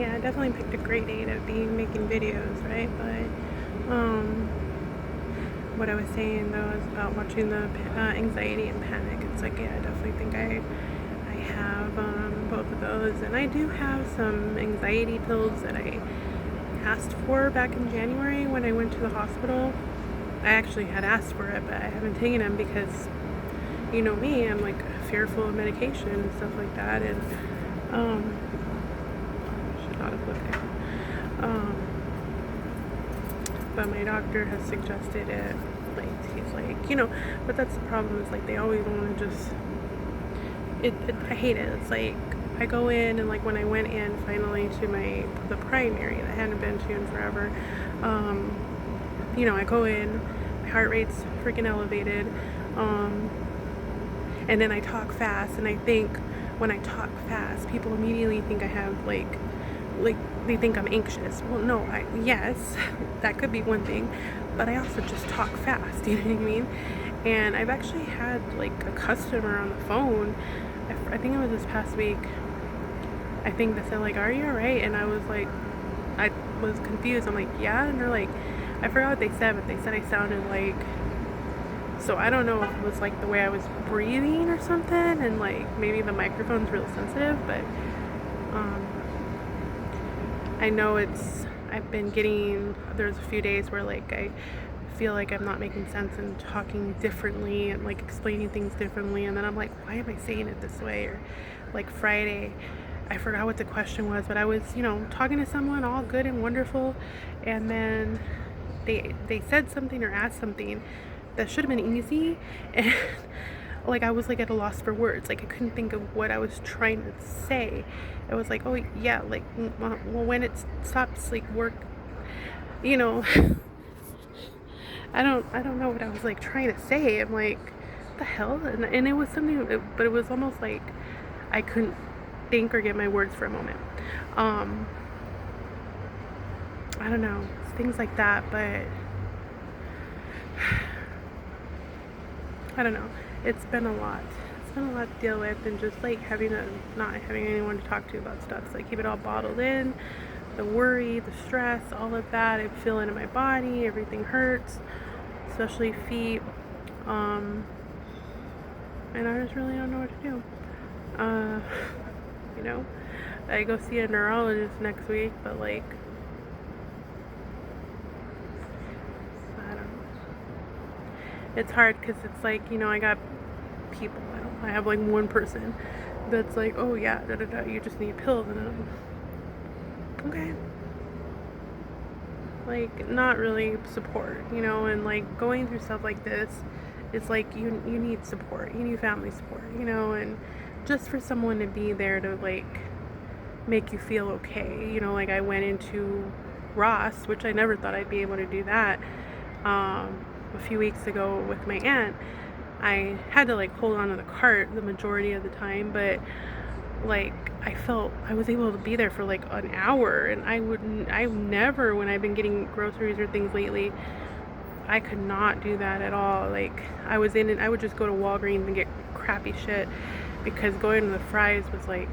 yeah, I definitely picked a great day to be making videos, right? But what I was saying though is about watching the anxiety and panic. It's like, yeah, I definitely think I have both of those, and I do have some anxiety pills that I asked for back in January when I went to the hospital. I actually had asked for it, but I haven't taken them because, you know me, I'm like fearful of medication and stuff like that, and um, should not have looked there. But my doctor has suggested it. Like he's like, but that's the problem. Is like they always want to just. I hate it. It's like I go in and like when I went in finally to the primary that I hadn't been to in forever. I go in, my heart rate's freaking elevated, and then I talk fast, and I think when I talk fast, people immediately think I have like they think I'm anxious. Well, no, yes, that could be one thing, but I also just talk fast. You know what I mean? And I've actually had like a customer on the phone. I think it was this past week. I think they said like, "Are you alright?" And I was like, I was confused. I'm like, "Yeah," and they're like, I forgot what they said, but they said I sounded like. So I don't know if it was like the way I was breathing or something, and like maybe the microphone's real sensitive, but I know I've been there's a few days where like I feel like I'm not making sense and talking differently and like explaining things differently, and then I'm like, why am I saying it this way? Or like Friday, I forgot what the question was, but I was, talking to someone all good and wonderful, and then they said something or asked something that should have been easy, and like I was like at a loss for words. Like I couldn't think of what I was trying to say. It was like, oh yeah, like well when it stops like work, you know. I don't know what I was like trying to say. I'm like, what the hell? And it was something, but it was almost like I couldn't think or get my words for a moment. I don't know, things like that, but I don't know. It's been a lot. It's been a lot to deal with, and just like not having anyone to talk to about stuff. So I keep it all bottled in. The worry, the stress, all of that. I feel it in my body. Everything hurts, especially feet. And I just really don't know what to do. Uh, you know, I go see a neurologist next week, but like, I don't know. It's hard because it's like, I got people. I have like one person that's like, oh yeah, da da da, you just need pills, and I'm okay. Like not really support, and like going through stuff like this, it's like you need support, you need family support, and just for someone to be there to like make you feel okay, like I went into Ross, which I never thought I'd be able to do that, a few weeks ago with my aunt. I had to like hold on to the cart the majority of the time, but like I was able to be there for like an hour, and I've never, when I've been getting groceries or things lately, I could not do that at all. Like I would just go to Walgreens and get crappy shit, because going to the Fry's was like,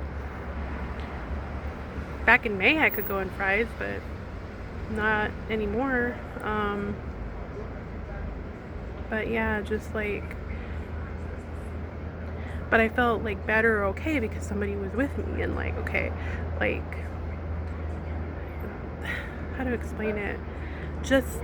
back in May I could go in Fry's, but not anymore. But yeah, just like, but I felt like better or okay because somebody was with me, and like, okay, like, how to explain it? Just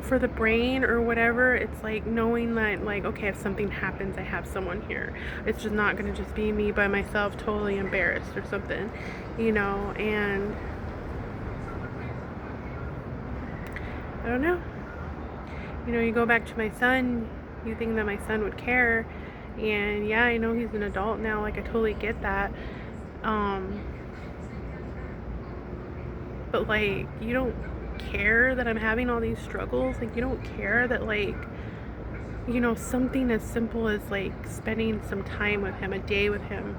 for the brain or whatever, it's like knowing that like, okay, if something happens, I have someone here. It's just not gonna just be me by myself, totally embarrassed or something, and I don't know. You go back to my son, you think that my son would care, and yeah, I know he's an adult now, like I totally get that. But like, you don't care that I'm having all these struggles. Like you don't care that like, something as simple as like spending some time with him, a day with him,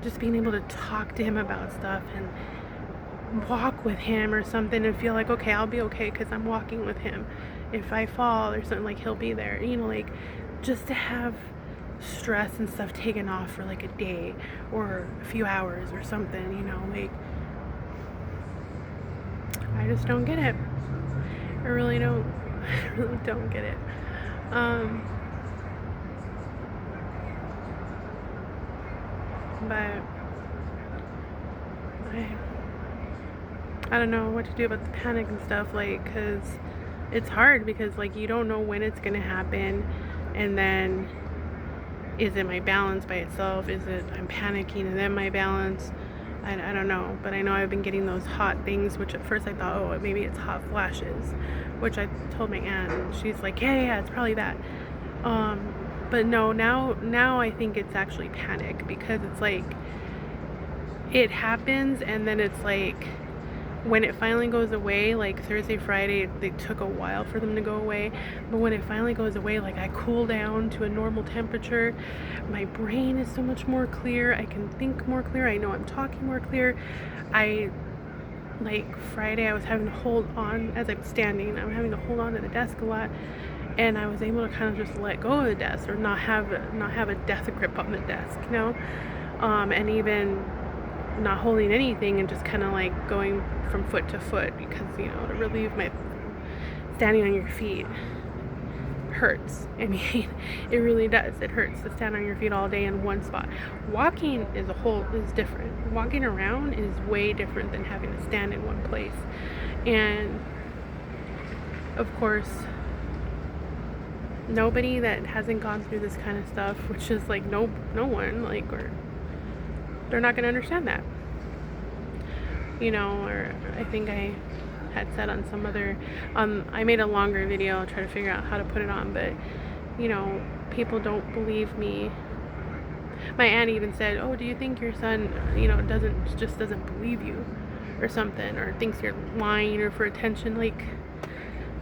just being able to talk to him about stuff and walk with him or something, and feel like, okay, I'll be okay because I'm walking with him. If I fall or something, like he'll be there, like just to have stress and stuff taken off for like a day or a few hours or something, you know, like I just don't get it. I really don't. I really don't get it. But I don't know what to do about the panic and stuff, like, because it's hard because, like, you don't know when it's going to happen, and then is it my balance by itself? Is it I'm panicking and then my balance? I don't know, but I know I've been getting those hot things, which at first I thought, oh, maybe it's hot flashes, which I told my aunt, and she's like, yeah, it's probably that. But no, now I think it's actually panic, because it's like it happens and then it's like when it finally goes away, like Thursday, Friday, they took a while for them to go away, but when it finally goes away, like I cool down to a normal temperature, my brain is so much more clear, I can think more clear, I know I'm talking more clear. Like Friday, I was having to hold on as I'm standing, I'm having to hold on to the desk a lot, and I was able to kind of just let go of the desk, or not have a death grip on the desk, you know, and even not holding anything and just kind of like going from foot to foot, because, you know, to relieve my standing on your feet hurts. I mean, it really does. It hurts to stand on your feet all day in one spot. Walking is different. Walking around is way different than having to stand in one place. And of course, nobody that hasn't gone through this kind of stuff, which is like no one, like, or they're not going to understand that, you know. Or I think I had said on some other, I made a longer video, I'll try to figure out how to put it on, but, you know, people don't believe me. My aunt even said, oh, do you think your son, you know, doesn't believe you or something, or thinks you're lying or for attention? Like,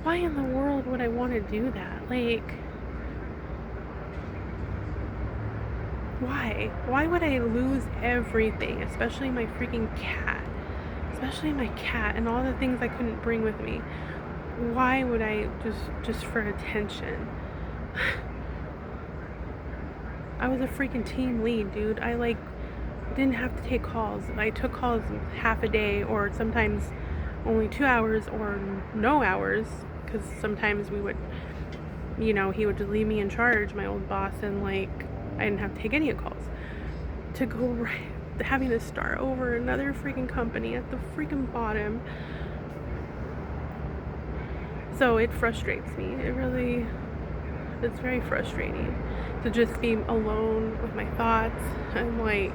why in the world would I want to do that? Like, why would I lose everything, especially my freaking cat, especially my cat, and all the things I couldn't bring with me? Why would I just for attention? I was a freaking team lead, dude. I like didn't have to take calls. I took calls half a day, or sometimes only 2 hours, or no hours, because sometimes we would, you know, he would just leave me in charge, my old boss, and like I didn't have to take any calls. To go right, having to start over another freaking company at the freaking bottom. So it frustrates me. It's very frustrating to just be alone with my thoughts. I'm like,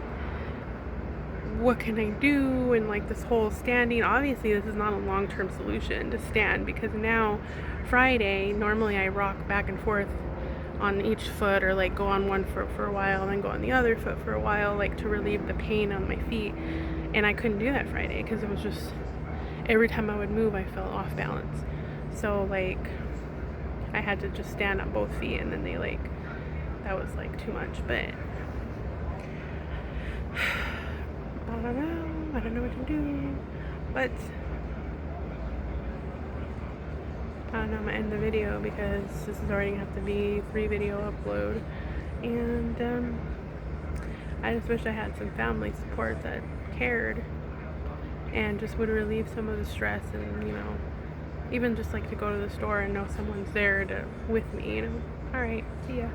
what can I do? And like this whole standing, obviously this is not a long-term solution to stand, because now Friday, normally I rock back and forth on each foot, or like go on one foot for a while and then go on the other foot for a while, like to relieve the pain on my feet. And I couldn't do that Friday because it was just, every time I would move I felt off balance. So like I had to just stand on both feet, and then that was like too much. But I don't know what to do, but I don't know, I'm gonna end the video because this is already gonna have to be 3 video upload. And I just wish I had some family support that cared and just would relieve some of the stress, and, you know, even just like to go to the store and know someone's there with me, you know. Alright, see ya.